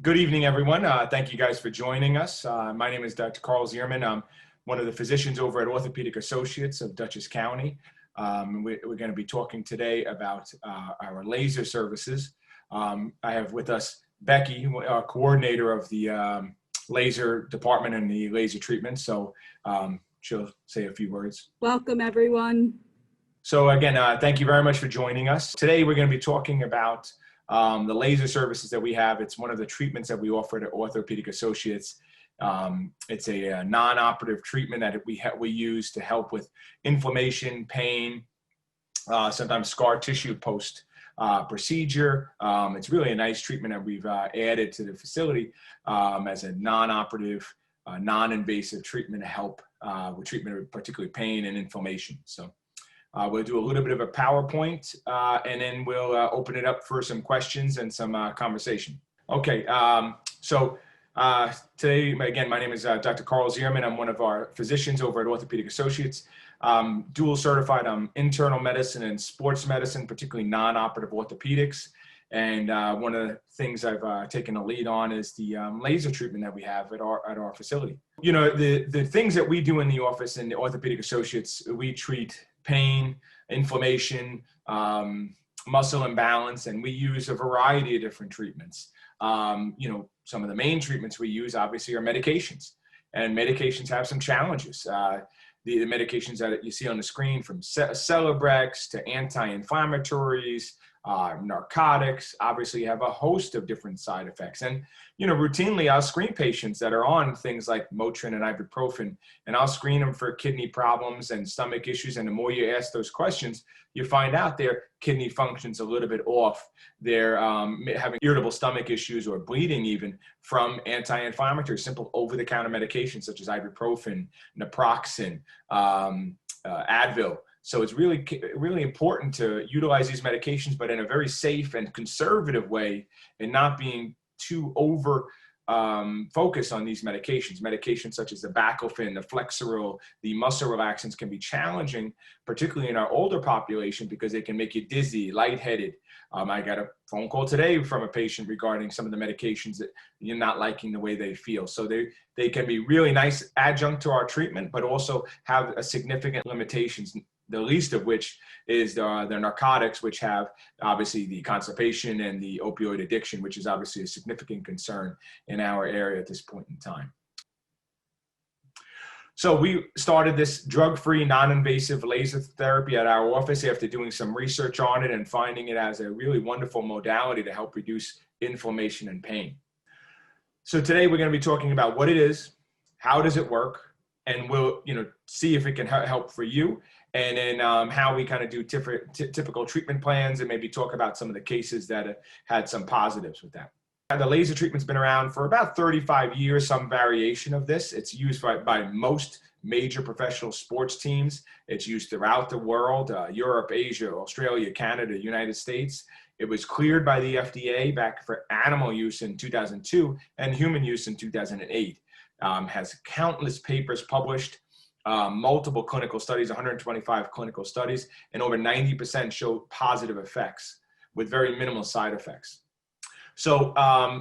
Good evening, everyone. Thank you guys for joining us. My name is Dr. Carl Ziermann. I'm one of the physicians over at Orthopedic Associates of Dutchess County. We're going to be talking today about our laser services. I have with us Becky, our coordinator of the laser department and the laser treatment. So she'll say a few words. Welcome, everyone. So again, thank you very much for joining us. Today, we're going to be talking about the laser services that we have. It's one of the treatments that we offer at Orthopedic Associates. It's a non-operative treatment that we use to help with inflammation, pain, sometimes scar tissue post procedure. It's really a nice treatment that we've added to the facility as a non-operative, non-invasive treatment to help with treatment of particularly pain and inflammation. So we'll do a little bit of a PowerPoint, and then we'll open it up for some questions and some conversation. Okay, today, again, my name is Dr. Carl Ziermann. I'm one of our physicians over at Orthopedic Associates. Dual certified internal medicine and sports medicine, particularly non-operative orthopedics. And one of the things I've taken a lead on is the laser treatment that we have at our facility. You know, the things that we do in the office in the Orthopedic Associates, we treat pain, inflammation, muscle imbalance, and we use a variety of different treatments. You know, some of the main treatments we use obviously are medications, and medications have some challenges. The medications that you see on the screen, from Celebrex to anti-inflammatories, narcotics, obviously have a host of different side effects. And, you know, routinely I'll screen patients that are on things like Motrin and ibuprofen, and I'll screen them for kidney problems and stomach issues. And the more you ask those questions, you find out their kidney function's a little bit off. They're having irritable stomach issues or bleeding even from anti-inflammatory, simple over-the-counter medications such as ibuprofen, naproxen, Advil. So it's really important to utilize these medications, but in a very safe and conservative way, and not being too over focused on these medications. Medications such as the baclofen, the Flexeril, the muscle relaxants can be challenging, particularly in our older population, because they can make you dizzy, lightheaded. I got a phone call today from a patient regarding some of the medications that you're not liking the way they feel. So they can be really nice adjunct to our treatment, but also have a significant limitations, the least of which is the narcotics, which have obviously the constipation and the opioid addiction, which is obviously a significant concern in our area at this point in time. So we started this drug-free, non-invasive laser therapy at our office after doing some research on it and finding it as a really wonderful modality to help reduce inflammation and pain. So today we're going to be talking about what it is, how does it work, and we'll see if it can help for you, and then how we kind of do typical treatment plans, and maybe talk about some of the cases that had some positives with that. The laser treatment's been around for about 35 years, some variation of this. It's used by most major professional sports teams. It's used throughout the world, Europe, Asia, Australia, Canada, United States. It was cleared by the FDA back for animal use in 2002 and human use in 2008. Has countless papers published, multiple clinical studies, 125 clinical studies, and over 90% show positive effects with very minimal side effects. So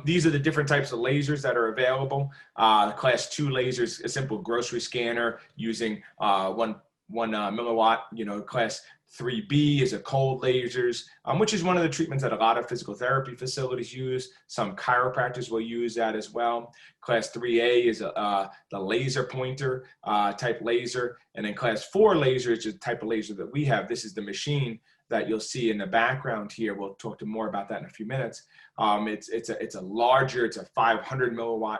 these are the different types of lasers that are available. Class 2 lasers, a simple grocery scanner using one milliwatt. Class 3B is a cold lasers, which is one of the treatments that a lot of physical therapy facilities use. Some chiropractors will use that as well. Class 3A is the laser pointer type laser. And then Class 4 laser is the type of laser that we have. This is the machine that you'll see in the background here. We'll talk more about that in a few minutes. It's a larger, it's a 500 milliwatt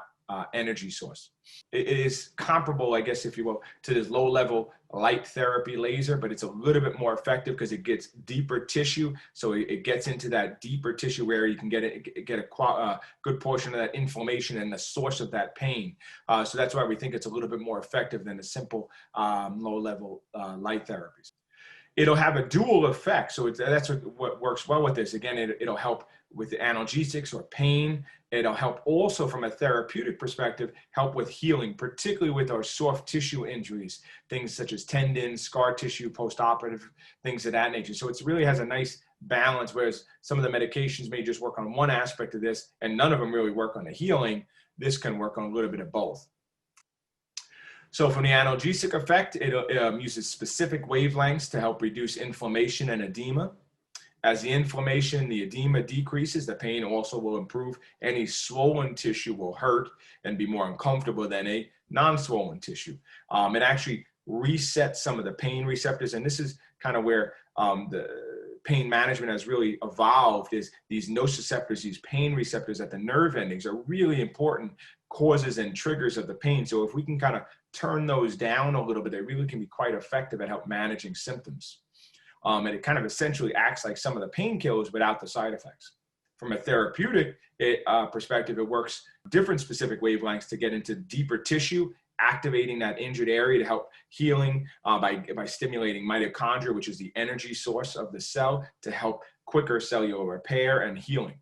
energy source. It is comparable, I guess, if you will, to this low-level light therapy laser, but it's a little bit more effective because it gets deeper tissue. So it gets into that deeper tissue where you can get a good portion of that inflammation and the source of that pain. So that's why we think it's a little bit more effective than the simple low-level light therapies. It'll have a dual effect. So that's what works well with this. Again, it'll help with the analgesics or pain. It'll help also from a therapeutic perspective, help with healing, particularly with our soft tissue injuries, things such as tendons, scar tissue, post-operative, things of that nature. So it really has a nice balance, whereas some of the medications may just work on one aspect of this and none of them really work on the healing. This can work on a little bit of both. So from the analgesic effect, it uses specific wavelengths to help reduce inflammation and edema. As the inflammation, the edema decreases, the pain also will improve. Any swollen tissue will hurt and be more uncomfortable than a non-swollen tissue. It actually resets some of the pain receptors, and this is kind of where the pain management has really evolved, is these nociceptors, these pain receptors at the nerve endings are really important causes and triggers of the pain. So if we can kind of turn those down a little bit, they really can be quite effective at help managing symptoms. And it kind of essentially acts like some of the painkillers without the side effects. From a therapeutic perspective, it works different specific wavelengths to get into deeper tissue, activating that injured area to help healing by stimulating mitochondria, which is the energy source of the cell, to help quicker cellular repair and healing.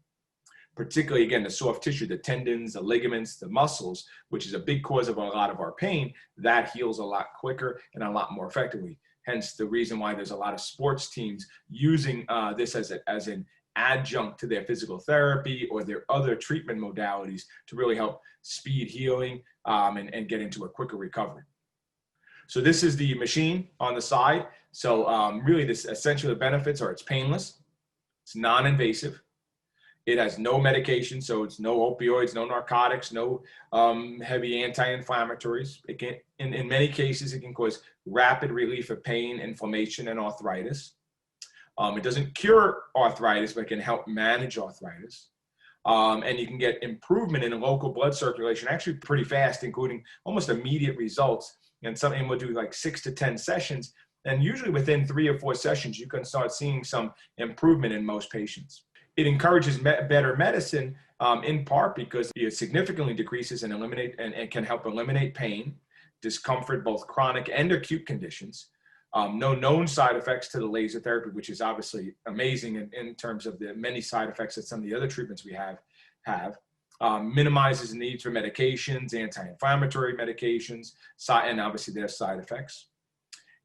Particularly, again, the soft tissue, the tendons, the ligaments, the muscles, which is a big cause of a lot of our pain, that heals a lot quicker and a lot more effectively. Hence the reason why there's a lot of sports teams using this as an adjunct to their physical therapy or their other treatment modalities to really help speed healing and get into a quicker recovery. So this is the machine on the side. So really this essentially the benefits are it's painless, it's non-invasive, it has no medication, so it's no opioids, no narcotics, no heavy anti-inflammatories. It can, in many cases, it can cause rapid relief of pain, inflammation, and arthritis. It doesn't cure arthritis, but it can help manage arthritis. And you can get improvement in local blood circulation actually pretty fast, including almost immediate results. And we'll do like 6 to 10 sessions. And usually within 3 or 4 sessions, you can start seeing some improvement in most patients. It encourages better medicine in part because it significantly decreases and can help eliminate pain, discomfort, both chronic and acute conditions. No known side effects to the laser therapy, which is obviously amazing in terms of the many side effects that some of the other treatments we have. Minimizes the need for medications, anti-inflammatory medications, and obviously their side effects.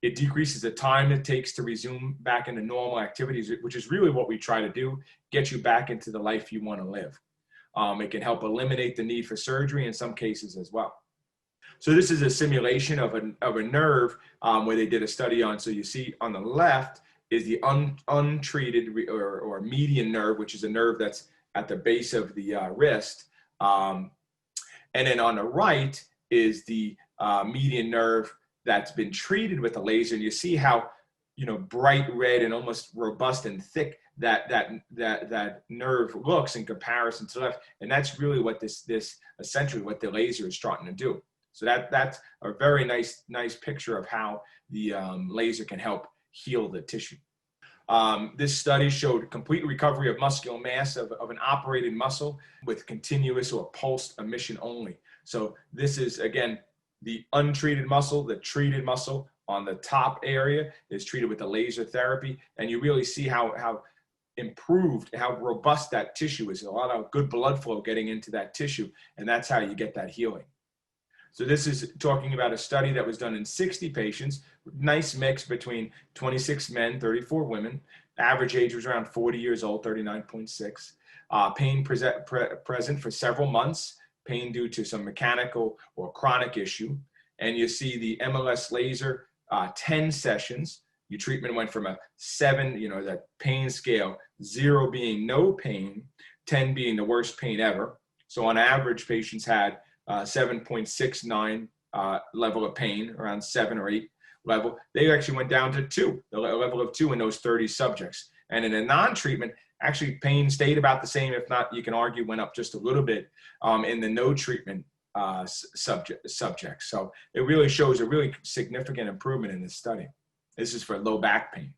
It decreases the time it takes to resume back into normal activities, which is really what we try to do, get you back into the life you want to live. It can help eliminate the need for surgery in some cases as well. So this is a simulation of a nerve where they did a study on. So you see on the left is the untreated or median nerve, which is a nerve that's at the base of the wrist. And then on the right is the median nerve that's been treated with a laser. And you see how, bright red and almost robust and thick that nerve looks in comparison to the left. And that's really what this essentially what the laser is starting to do. So that's a very nice picture of how the laser can help heal the tissue. This study showed complete recovery of muscular mass of an operated muscle with continuous or pulsed emission only. So this is, again, the untreated muscle. The treated muscle on the top area is treated with the laser therapy. And you really see how improved, how robust that tissue is. A lot of good blood flow getting into that tissue. And that's how you get that healing. So this is talking about a study that was done in 60 patients, nice mix between 26 men, 34 women. Average age was around 40 years old, 39.6. Pain present for several months, pain due to some mechanical or chronic issue. And you see the MLS laser, 10 sessions. Your treatment went from a 7, that pain scale, 0 being no pain, 10 being the worst pain ever. So on average, patients had 7.69 level of pain, around 7 or 8 level. They actually went down to 2, the level of 2 in those 30 subjects. And in a non-treatment, actually pain stayed about the same, if not, you can argue, went up just a little bit in the no treatment subjects. So it really shows a really significant improvement in this study. This is for low back pain.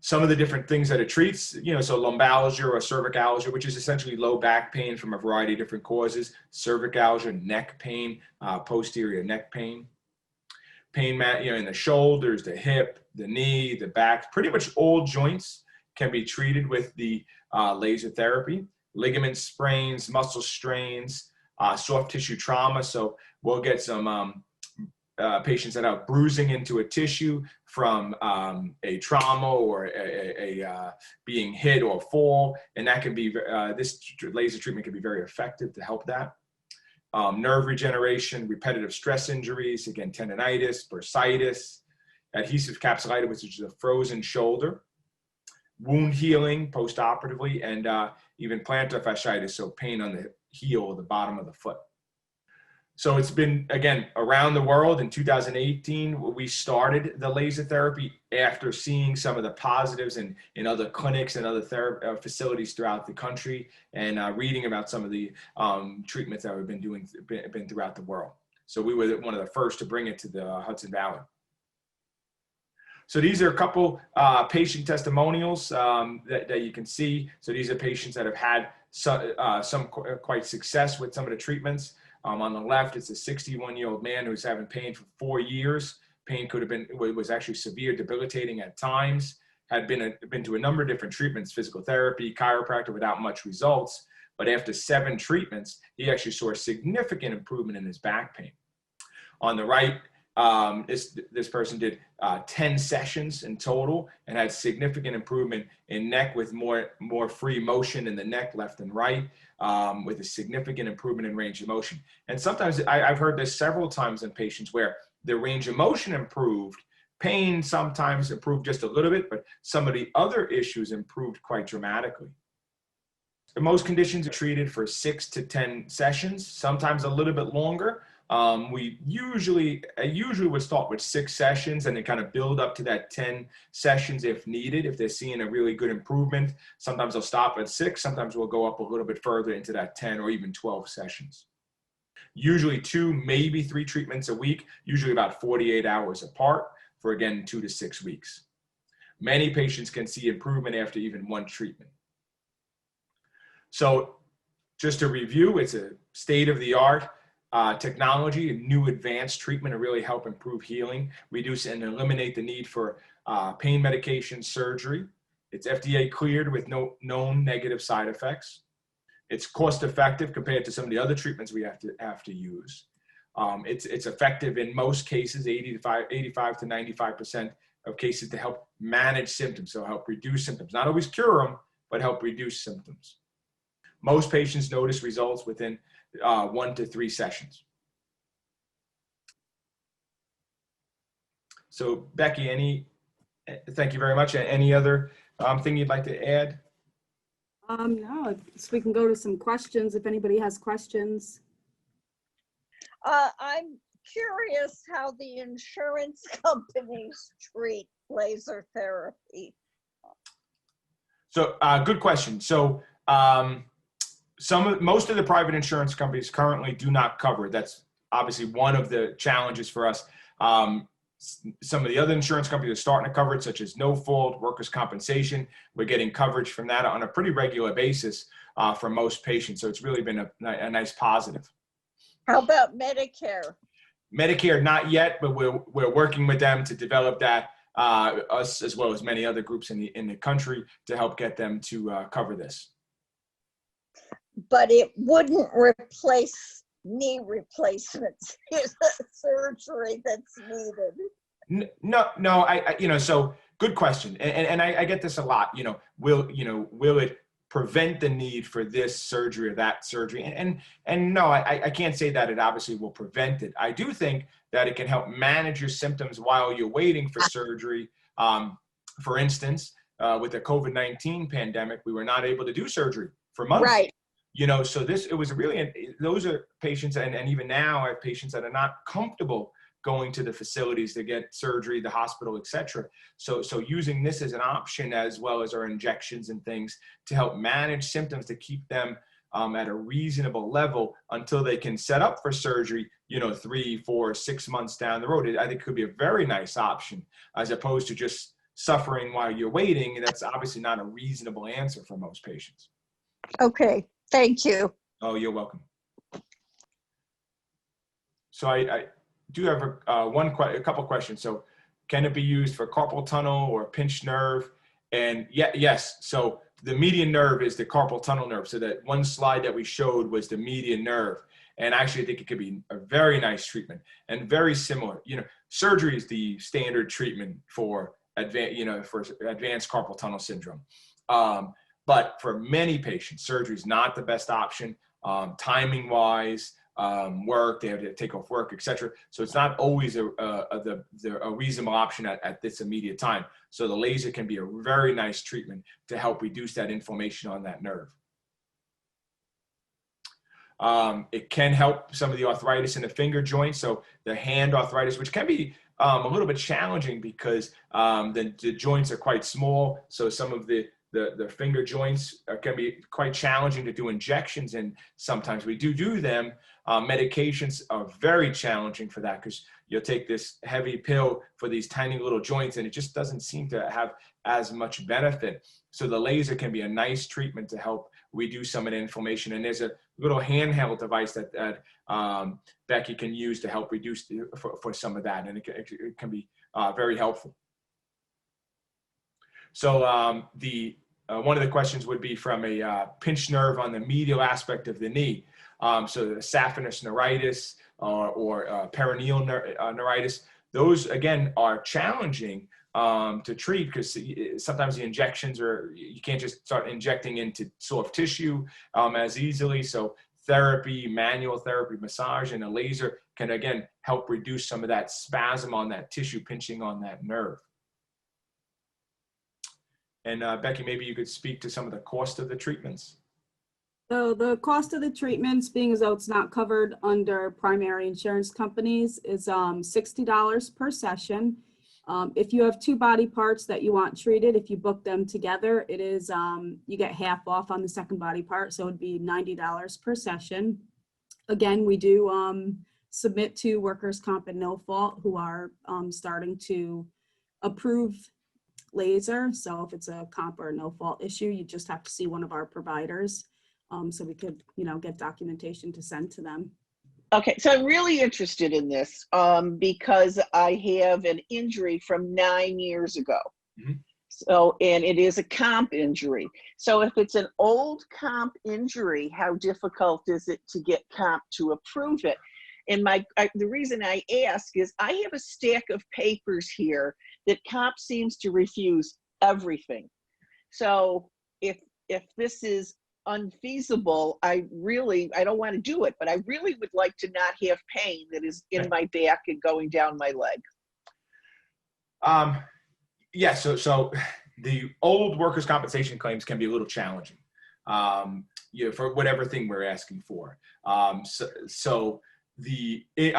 Some of the different things that it treats, so lumbalgia or cervicalgia, which is essentially low back pain from a variety of different causes, cervicalgia, neck pain, posterior neck pain, in the shoulders, the hip, the knee, the back, pretty much all joints can be treated with the laser therapy. Ligament sprains, muscle strains, soft tissue trauma. So we'll get some patients that have bruising into a tissue from a trauma or being hit or fall, and that can be, this laser treatment can be very effective to help that. Nerve regeneration, repetitive stress injuries, again, tendonitis, bursitis, adhesive capsulitis, which is a frozen shoulder, wound healing post-operatively, and even plantar fasciitis, so pain on the heel or the bottom of the foot. So it's been, again, around the world. In 2018, we started the laser therapy after seeing some of the positives in other clinics and other facilities throughout the country, and reading about some of the treatments that we've been throughout the world. So we were one of the first to bring it to the Hudson Valley. So these are a couple patient testimonials that you can see. So these are patients that have had some quite success with some of the treatments. On the left, it's a 61-year-old man who's having pain for 4 years. Pain could have been, was actually severe, debilitating at times, had been to a number of different treatments, physical therapy, chiropractor, without much results. But after 7 treatments, he actually saw a significant improvement in his back pain. On the right, this person did 10 sessions in total and had significant improvement in neck with more free motion in the neck, left and right, with a significant improvement in range of motion. And sometimes I've heard this several times in patients where the range of motion improved, pain sometimes improved just a little bit, but some of the other issues improved quite dramatically. Most conditions are treated for 6 to 10 sessions, sometimes a little bit longer. I usually would start with 6 sessions and then kind of build up to that 10 sessions if needed. If they're seeing a really good improvement, sometimes I'll stop at 6. Sometimes we'll go up a little bit further into that 10 or even 12 sessions. Usually 2, maybe 3 treatments a week, usually about 48 hours apart for, again, 2 to 6 weeks. Many patients can see improvement after even 1 treatment. So just to review, it's a state-of-the-art technology, a new advanced treatment to really help improve healing, reduce and eliminate the need for pain medication, surgery. It's FDA cleared with no known negative side effects. It's cost effective compared to some of the other treatments we have to use. It's effective in most cases, 85 to 95% of cases, to help manage symptoms, so help reduce symptoms. Not always cure them, but help reduce symptoms. Most patients notice results within 1 to 3 sessions. So Becky, thank you very much. Any other thing you'd like to add? No, so we can go to some questions if anybody has questions. I'm curious how the insurance companies treat laser therapy. So good question. So most of the private insurance companies currently do not cover it. That's obviously one of the challenges for us. Some of the other insurance companies are starting to cover it, such as no fault, workers' compensation. We're getting coverage from that on a pretty regular basis for most patients. So it's really been a nice positive. How about Medicare? Medicare, not yet, but we're working with them to develop that, us as well as many other groups in the country, to help get them to cover this. But it wouldn't replace knee replacements. Is a surgery that's needed. No, so good question. And I get this a lot, will it prevent the need for this surgery or that surgery? And no, I can't say that it obviously will prevent it. I do think that it can help manage your symptoms while you're waiting for surgery. For instance, with the COVID-19 pandemic, we were not able to do surgery for months. Right. So those are patients, and even now I have patients that are not comfortable going to the facilities to get surgery, the hospital, etc. So using this as an option, as well as our injections and things, to help manage symptoms, to keep them at a reasonable level until they can set up for surgery, 3, 4, 6 months down the road. I think it could be a very nice option, as opposed to just suffering while you're waiting. That's obviously not a reasonable answer for most patients. Okay. Thank you. Oh, you're welcome. So I do have a couple questions. So can it be used for carpal tunnel or pinched nerve? And yes, so the median nerve is the carpal tunnel nerve. So that one slide that we showed was the median nerve. And actually, I think it could be a very nice treatment and very similar. You know, surgery is the standard treatment for advanced carpal tunnel syndrome. But for many patients, surgery is not the best option, timing wise, work, they have to take off work, etc. So it's not always a reasonable option at this immediate time. So the laser can be a very nice treatment to help reduce that inflammation on that nerve. It can help some of the arthritis in the finger joints. So the hand arthritis, which can be a little bit challenging because the joints are quite small. So some of the finger joints can be quite challenging to do injections in. Sometimes we do them. Medications are very challenging for that because you'll take this heavy pill for these tiny little joints and it just doesn't seem to have as much benefit. So the laser can be a nice treatment to help reduce some of the inflammation. And there's a little handheld device that Becky can use to help reduce for some of that. And it can be very helpful. So one of the questions would be from a pinched nerve on the medial aspect of the knee. So the saphenous neuritis or perineal neuritis, those again are challenging to treat because sometimes the injections you can't just start injecting into soft tissue as easily. So therapy, manual therapy, massage, and a laser can again help reduce some of that spasm on that tissue, pinching on that nerve. And Becky, maybe you could speak to some of the cost of the treatments. So the cost of the treatments, being as though it's not covered under primary insurance companies, is $60 per session. If you have two body parts that you want treated, if you book them together, it is you get half off on the second body part, so it'd be $90 per session. Again, we do submit to Workers' Comp and No Fault, who are starting to approve laser. So if it's a comp or a no fault issue, you just have to see one of our providers. So we could, get documentation to send to them. Okay, so I'm really interested in this because I have an injury from 9 years ago. Mm-hmm. So, and it is a comp injury. So if it's an old comp injury, how difficult is it to get comp to approve it? And the reason I ask is I have a stack of papers here that comp seems to refuse everything. So if this is unfeasible, I don't want to do it, but I really would like to not have pain that is in my back and going down my leg. Yeah, so the old workers' compensation claims can be a little challenging, for whatever thing we're asking for. I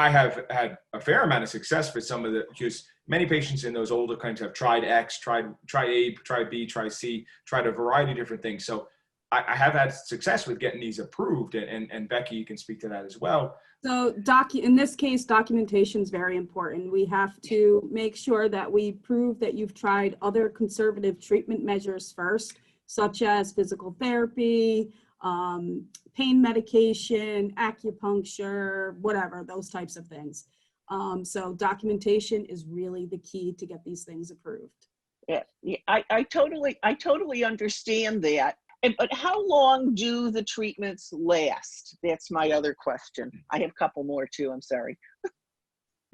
have had a fair amount of success with some of because many patients in those older claims have tried X, tried A, tried B, tried C, tried a variety of different things. So I have had success with getting these approved, and Becky, you can speak to that as well. So in this case, documentation is very important. We have to make sure that we prove that you've tried other conservative treatment measures first, such as physical therapy, pain medication, acupuncture, whatever, those types of things. So documentation is really the key to get these things approved. Yeah, I totally understand that. But how long do the treatments last? That's my other question. I have a couple more too, I'm sorry.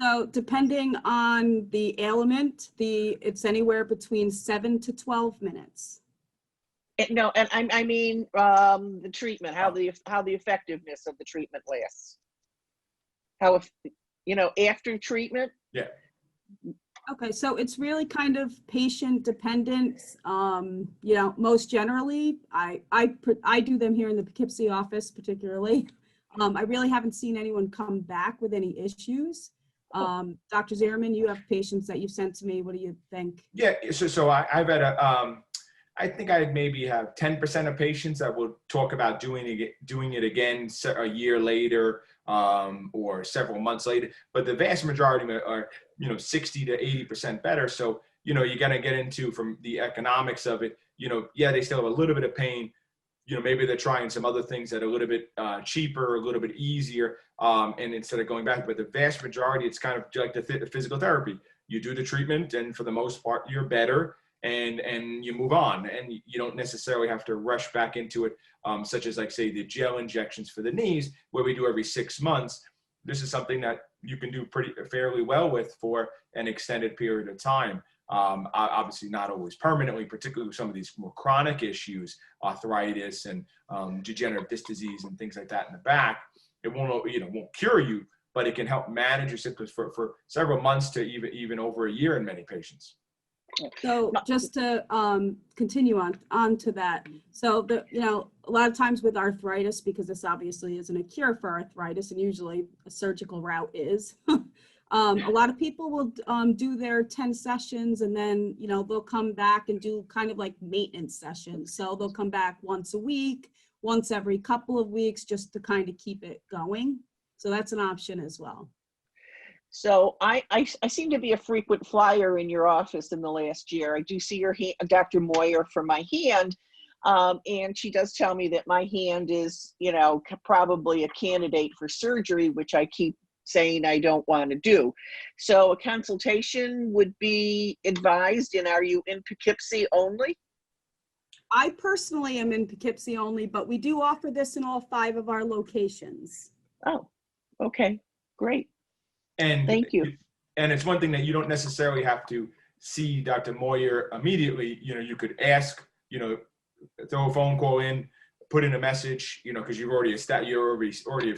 So depending on the ailment, it's anywhere between 7 to 12 minutes. No, and I mean the treatment, how the effectiveness of the treatment lasts. After treatment? Yeah. Okay, so it's really kind of patient dependent. Most generally, I do them here in the Poughkeepsie office particularly. I really haven't seen anyone come back with any issues. Dr. Ziermann, you have patients that you've sent to me. What do you think? Yeah, so I've had I think I maybe have 10% of patients that will talk about doing it again a year later or several months later. But the vast majority are 60 to 80% better. So you got to get into from the economics of it. They still have a little bit of pain. Maybe they're trying some other things that are a little bit cheaper, a little bit easier, and instead of going back. But the vast majority, it's kind of like the physical therapy. You do the treatment, and for the most part, you're better. and you move on, and you don't necessarily have to rush back into it, such as like say the gel injections for the knees where we do every 6 months. This is something that you can do fairly well with for an extended period of time. Obviously not always permanently, particularly with some of these more chronic issues, arthritis and degenerative disc disease and things like that in the back. It won't cure you, but it can help manage your symptoms for several months to even over a year in many patients. So just to continue on to that. So a lot of times with arthritis, because this obviously isn't a cure for arthritis, and usually a surgical route is, a lot of people will do their 10 sessions and then, they'll come back and do kind of like maintenance sessions. So they'll come back once a week, once every couple of weeks, just to kind of keep it going. So that's an option as well. So I seem to be a frequent flyer in your office in the last year. I do see your Dr. Moyer for my hand, and she does tell me that my hand is, probably a candidate for surgery, which I keep saying I don't want to do. So a consultation would be advised, and are you in Poughkeepsie only? I personally am in Poughkeepsie only, but we do offer this in all 5 of our locations. Oh, okay, great. And thank you. And it's one thing that you don't necessarily have to see Dr. Moyer immediately. You could ask, throw a phone call in, put in a message, because you've already have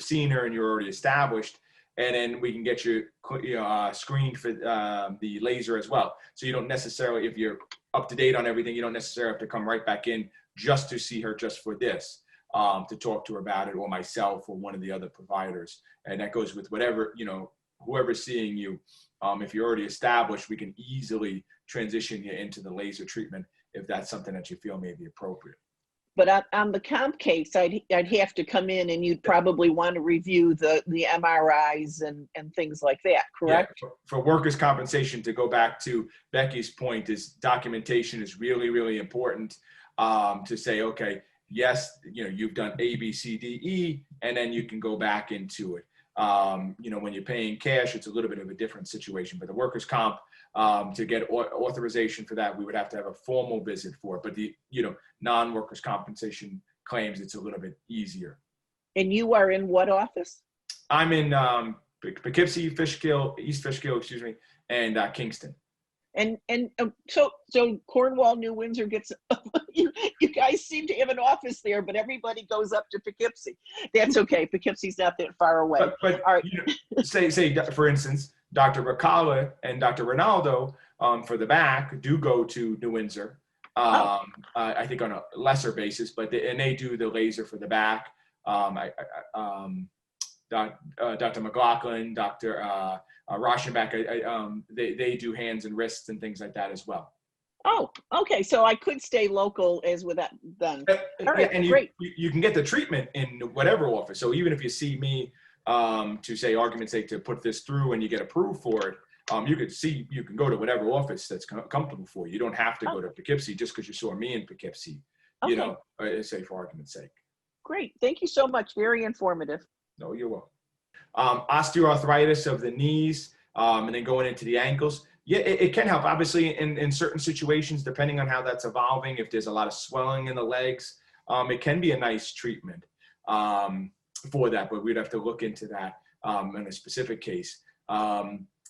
seen her and you're already established, and then we can get you, screened for the laser as well. So you don't necessarily, if you're up to date on everything, you don't necessarily have to come right back in just to see her just for this, to talk to her about it, or myself or one of the other providers. And that goes with whatever, whoever's seeing you. If you're already established, we can easily transition you into the laser treatment if that's something that you feel may be appropriate. But on the comp case, I'd have to come in, and you'd probably want to review the MRIs and things like that, correct? Yeah, for workers' compensation, to go back to Becky's point, is documentation is really, really important, to say, okay, yes, you've done A, B, C, D, E, and then you can go back into it. When you're paying cash, it's a little bit of a different situation, but the workers' comp, to get authorization for that, we would have to have a formal visit for it. But the, non-workers' compensation claims, it's a little bit easier. And you are in what office? I'm in Poughkeepsie, East Fishkill, and Kingston. And so Cornwall, New Windsor gets, you guys seem to have an office there, but everybody goes up to Poughkeepsie. That's okay. Poughkeepsie's not that far away. But all right. Say for instance, Dr. Ricala and Dr. Ronaldo for the back do go to New Windsor. I think on a lesser basis, but they do the laser for the back. Dr. McLaughlin, Dr. Rauschenbach, they do hands and wrists and things like that as well. Oh, okay. So I could stay local as with that then. All right, and great. You can get the treatment in whatever office. So even if you see me, to say argument's sake, to put this through and you get approved for it, you can go to whatever office that's comfortable for you. You don't have to go to Poughkeepsie just because you saw me in Poughkeepsie, say for argument's sake. Great. Thank you so much. Very informative. No, you're welcome. Osteoarthritis of the knees, and then going into the ankles. Yeah, it can help, obviously, in certain situations, depending on how that's evolving. If there's a lot of swelling in the legs, it can be a nice treatment for that, but we'd have to look into that in a specific case.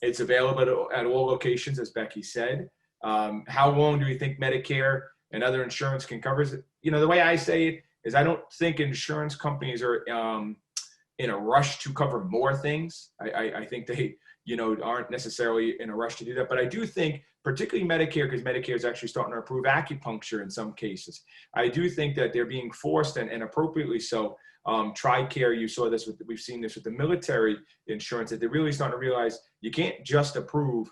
It's available at all locations, as Becky said. How long do we think Medicare and other insurance can cover it? The way I say it is, I don't think insurance companies are in a rush to cover more things. I think they, aren't necessarily in a rush to do that. But I do think, particularly Medicare, because Medicare is actually starting to approve acupuncture in some cases. I do think that they're being forced, and appropriately so. TRICARE, you saw this we've seen this with the military insurance, that they're really starting to realize you can't just approve,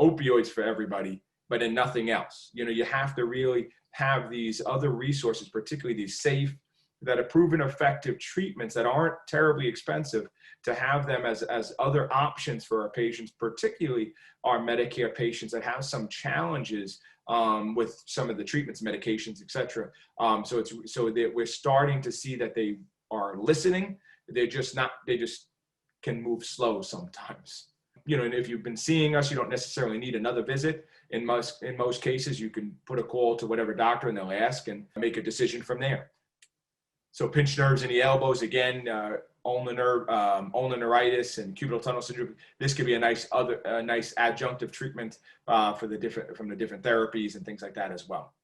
opioids for everybody, but in nothing else. You have to really have these other resources, particularly these safe, that are proven effective treatments that aren't terribly expensive, to have them as other options for our patients, particularly our Medicare patients that have some challenges with some of the treatments, medications, et cetera. So that we're starting to see that they are listening. They just can move slow sometimes. And if you've been seeing us, you don't necessarily need another visit. in most cases, you can put a call to whatever doctor and they'll ask and make a decision from there. So pinched nerves in the elbows, again, ulnar nerve, ulnar neuritis and cubital tunnel syndrome. This could be a nice adjunctive treatment from the different therapies and things like that as well.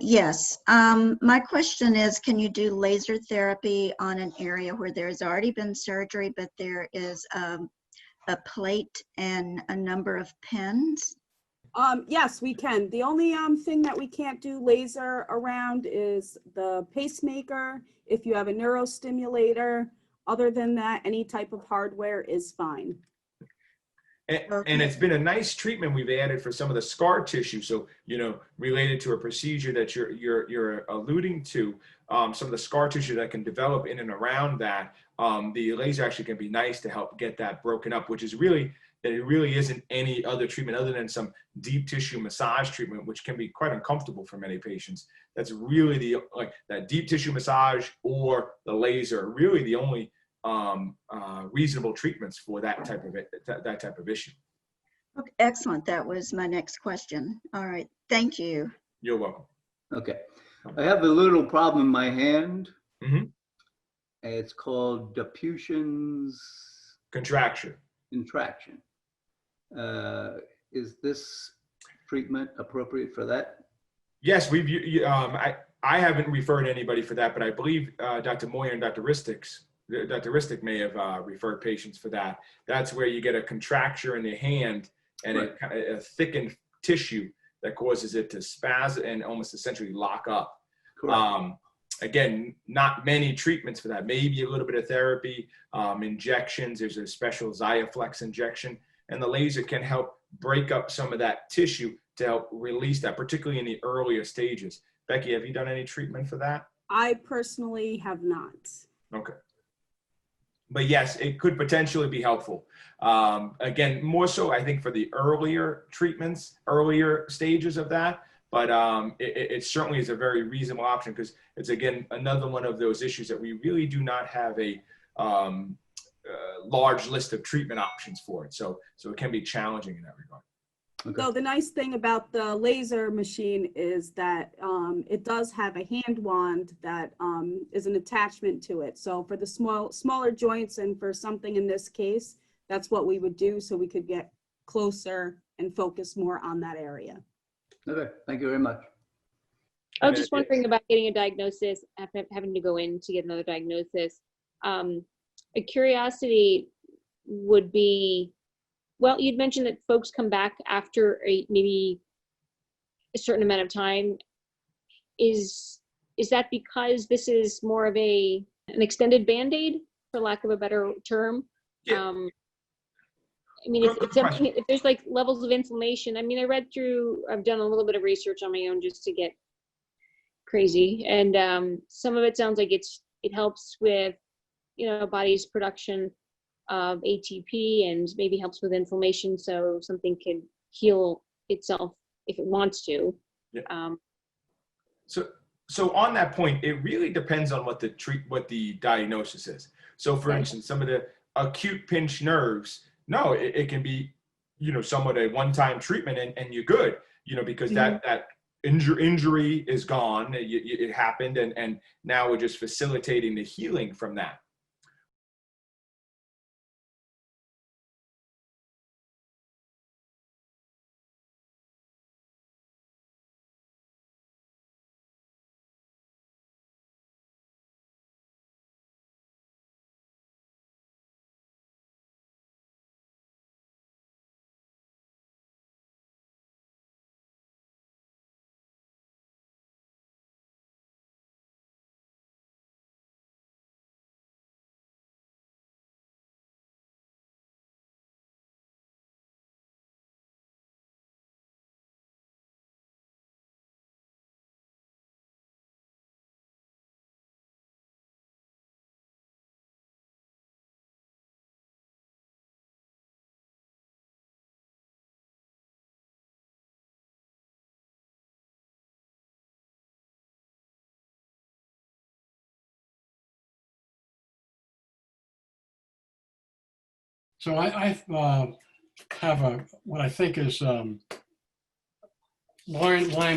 Yes. My question is, can you do laser therapy on an area where there's already been surgery, but there is a plate and a number of pins? Yes, we can. The only thing that we can't do laser around is the pacemaker. If you have a neurostimulator, other than that, any type of hardware is fine. And it's been a nice treatment we've added for some of the scar tissue. So, related to a procedure that you're alluding to, some of the scar tissue that can develop in and around that, the laser actually can be nice to help get that broken up, which is really, it really isn't any other treatment other than some deep tissue massage treatment, which can be quite uncomfortable for many patients. That's really that deep tissue massage or the laser, really the only reasonable treatments for that type of issue. Okay, excellent. That was my next question. All right. Thank you. You're welcome. Okay. I have a little problem in my hand. Mm-hmm. It's called diffusions Contraction. Is this treatment appropriate for that? Yes, I haven't referred anybody for that, but I believe Dr. Moyer and Dr. Ristic may have referred patients for that. That's where you get a contracture in the hand and right. a thickened tissue that causes it to spasm and almost essentially lock up. Again, not many treatments for that. Maybe a little bit of therapy, injections. There's a special Xiaflex injection, and the laser can help break up some of that tissue to help release that, particularly in the earlier stages. Becky, have you done any treatment for that? I personally have not. Okay. But yes, it could potentially be helpful. Again, more so, I think, for the earlier treatments, earlier stages of that. But it certainly is a very reasonable option because it's, again, another one of those issues that we really do not have a large list of treatment options for it. So it can be challenging in that regard. Okay. So the nice thing about the laser machine is that it does have a hand wand that is an attachment to it. So for the smaller joints and for something in this case, that's what we would do so we could get closer and focus more on that area. Okay, thank you very much. I was just wondering about getting a diagnosis, having to go in to get another diagnosis. A curiosity would be, well, you'd mentioned that folks come back after maybe a certain amount of time. Is that because this is more of an extended Band-Aid, for lack of a better term? Yeah. I mean, it's something, if there's like levels of inflammation, I mean, I've done a little bit of research on my own just to get crazy. And some of it sounds like it helps with, body's production of ATP and maybe helps with inflammation. So something can heal itself if it wants to. Yeah. So on that point, it really depends on what the diagnosis is. So for instance, some of the acute pinched nerves, no, it can be, somewhat a one-time treatment and you're good, because that injury is gone. It happened and now we're just facilitating the healing from that. So I've have what I think is Lyme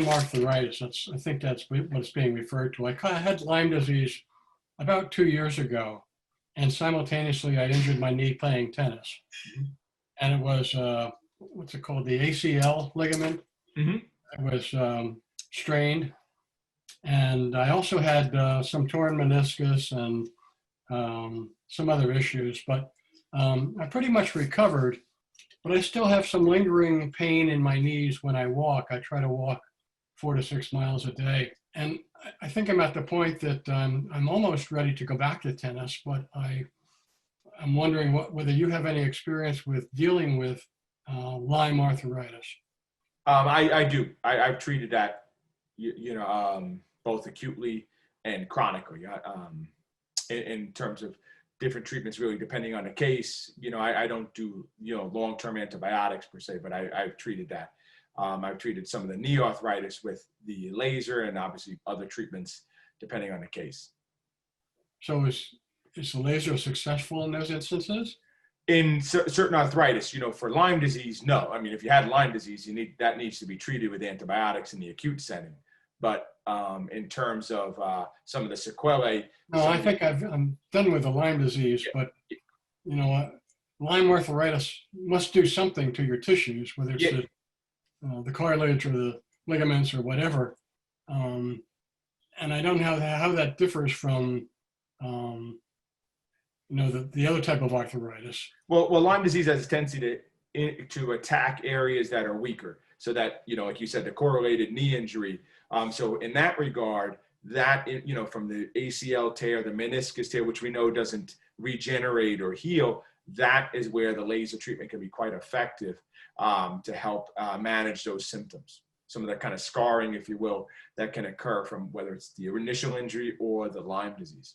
arthritis. I think that's what it's being referred to. I had Lyme disease about 2 years ago, and simultaneously I injured my knee playing tennis. And it was, what's it called? The ACL ligament. It was strained. And I also had some torn meniscus and some other issues, but I pretty much recovered. But I still have some lingering pain in my knees when I walk. I try to walk 4 to 6 miles a day. And I think I'm at the point that I'm almost ready to go back to tennis, but I'm wondering whether you have any experience with dealing with Lyme arthritis. I do. I've treated that, both acutely and chronically. In terms of different treatments, really depending on the case. I don't do long-term antibiotics per se, but I've treated that. I've treated some of the knee arthritis with the laser, and obviously other treatments depending on the case. So is the laser successful in those instances? In certain arthritis, for Lyme disease, no. I mean, if you had Lyme disease, that needs to be treated with antibiotics in the acute setting. But in terms of some of the sequelae. No, I think I'm done with the Lyme disease, but Lyme arthritis must do something to your tissues, whether it's the cartilage or the ligaments or whatever. And I don't know how that differs from the other type of arthritis. Well, Lyme disease has a tendency to attack areas that are weaker. So that, like you said, the correlated knee injury. So in that regard, that, from the ACL tear, the meniscus tear, which we know doesn't regenerate or heal, that is where the laser treatment can be quite effective to help manage those symptoms. Some of that kind of scarring, if you will, that can occur from whether it's the initial injury or the Lyme disease.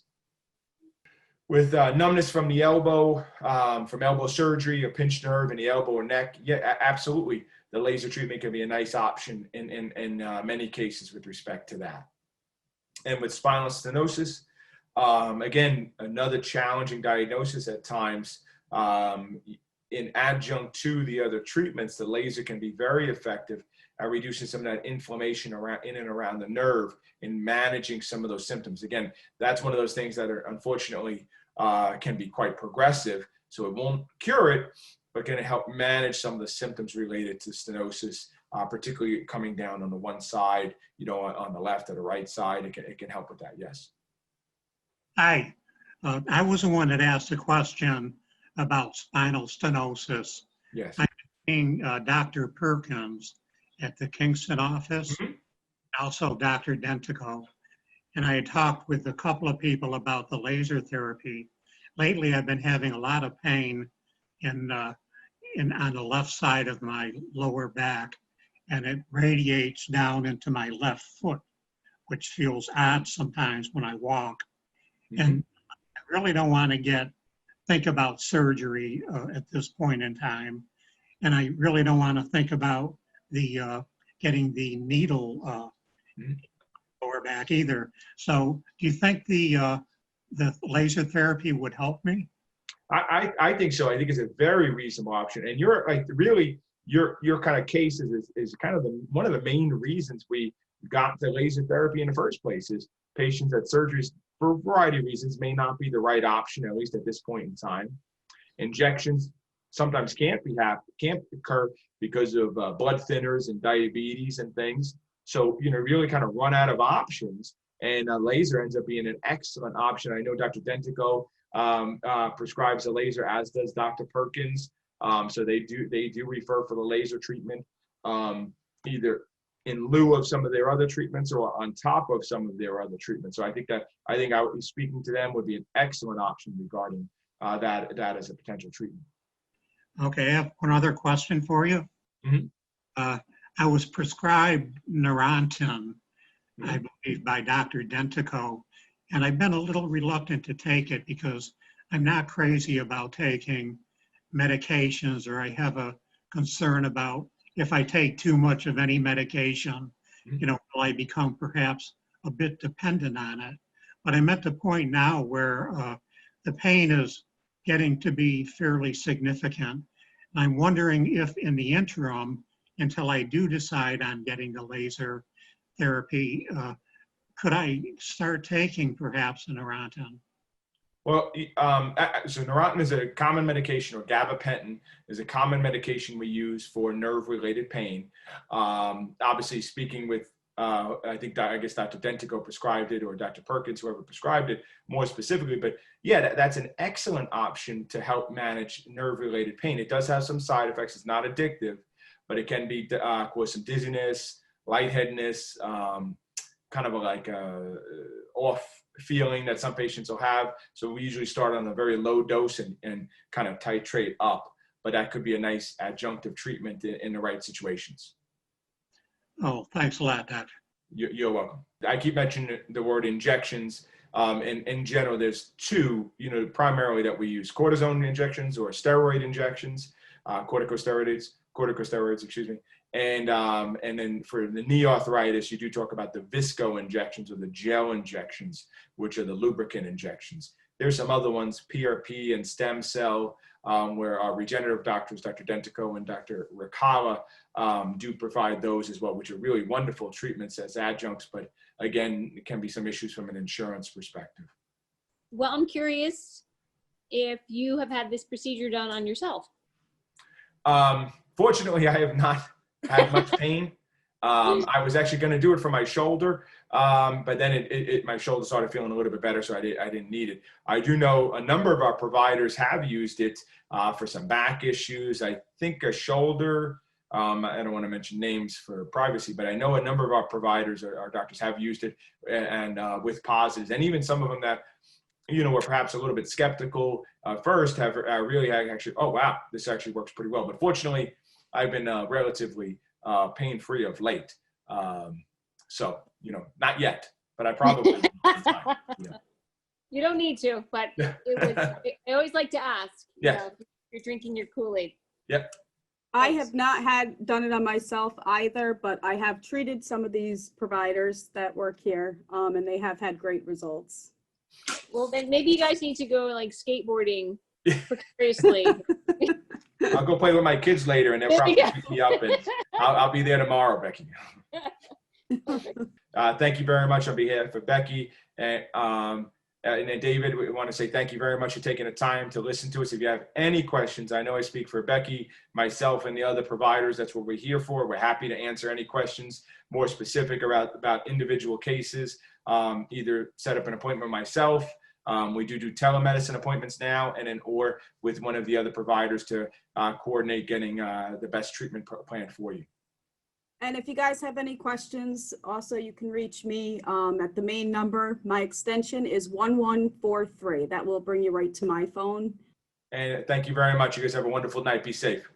With numbness from the elbow, from elbow surgery, a pinched nerve in the elbow or neck, absolutely. The laser treatment can be a nice option in many cases with respect to that. And with spinal stenosis, again, another challenging diagnosis at times. In adjunct to the other treatments, the laser can be very effective at reducing some of that inflammation in and around the nerve in managing some of those symptoms. Again, that's one of those things that are unfortunately can be quite progressive. So it won't cure it, but can help manage some of the symptoms related to stenosis, particularly coming down on the one side, on the left or the right side. It can help with that, yes. Hi, I was the one that asked the question about spinal stenosis. Yes. I'm seeing Dr. Perkins at the Kingston office, also Dr. Dentico. And I had talked with a couple of people about the laser therapy. Lately, I've been having a lot of pain on the left side of my lower back, and it radiates down into my left foot, which feels odd sometimes when I walk. And I really don't want to think about surgery at this point in time. And I really don't want to think about getting the needle lower back either. So do you think the laser therapy would help me? I think so. I think it's a very reasonable option. And your kind of case is kind of one of the main reasons we got the laser therapy in the first place. Is patients that surgeries, for a variety of reasons, may not be the right option, at least at this point in time. Injections sometimes can't occur because of blood thinners and diabetes and things. So, really kind of run out of options, and laser ends up being an excellent option. I know Dr. Dentico prescribes a laser, as does Dr. Perkins. So they do refer for the laser treatment, either in lieu of some of their other treatments or on top of some of their other treatments. So I think speaking to them would be an excellent option regarding that as a potential treatment. Okay, I have one other question for you. I was prescribed Neurontin, I believe, by Dr. Dentico, and I've been a little reluctant to take it because I'm not crazy about taking medications, or I have a concern about if I take too much of any medication, will I become perhaps a bit dependent on it? But I'm at the point now where the pain is getting to be fairly significant. I'm wondering if in the interim, until I do decide on getting the laser therapy, could I start taking perhaps a Neurontin? Well, so Neurontin is a common medication, or gabapentin is a common medication we use for nerve-related pain. Obviously, speaking with, I guess Dr. Dentico prescribed it, or Dr. Perkins, whoever prescribed it more specifically. But yeah, that's an excellent option to help manage nerve-related pain. It does have some side effects. It's not addictive, but it can be cause some dizziness, lightheadedness, kind of like off feeling that some patients will have. So we usually start on a very low dose and kind of titrate up, but that could be a nice adjunctive treatment in the right situations. Oh, thanks a lot, Doctor. You're welcome. I keep mentioning the word injections. In general, there's two, primarily that we use: cortisone injections or steroid injections, corticosteroids, excuse me. And then for the knee arthritis, you do talk about the visco injections, or the gel injections, which are the lubricant injections. There's some other ones, PRP and stem cell, where our regenerative doctors, Dr. Dentico and Dr. Ricala, do provide those as well, which are really wonderful treatments as adjuncts, but again, it can be some issues from an insurance perspective. Well, I'm curious if you have had this procedure done on yourself. Fortunately, I have not had much pain. I was actually going to do it for my shoulder, but then my shoulder started feeling a little bit better, so I didn't need it. I do know a number of our providers have used it for some back issues. I think a shoulder, I don't want to mention names for privacy, but I know a number of our providers, our doctors, have used it, and with positives. And even some of them that, were perhaps a little bit skeptical first have really actually, oh, wow, this actually works pretty well. But fortunately, I've been relatively pain-free of late. So, not yet, but I probably will sometime. You don't need to, but I always like to ask. Yeah. If you're drinking your Kool-Aid. Yep. I have not done it on myself either, but I have treated some of these providers that work here, and they have had great results. Well, then maybe you guys need to go like skateboarding precariously. I'll go play with my kids later, and they'll probably pick me up, and I'll be there tomorrow, Becky. Thank you very much on behalf of Becky and David. We want to say thank you very much for taking the time to listen to us. If you have any questions, I know I speak for Becky, myself, and the other providers. That's what we're here for. We're happy to answer any questions more specific about individual cases. Either set up an appointment myself. We do telemedicine appointments now, or with one of the other providers to coordinate getting the best treatment plan for you. And if you guys have any questions, also you can reach me at the main number. My extension is 1143. That will bring you right to my phone. And thank you very much. You guys have a wonderful night. Be safe.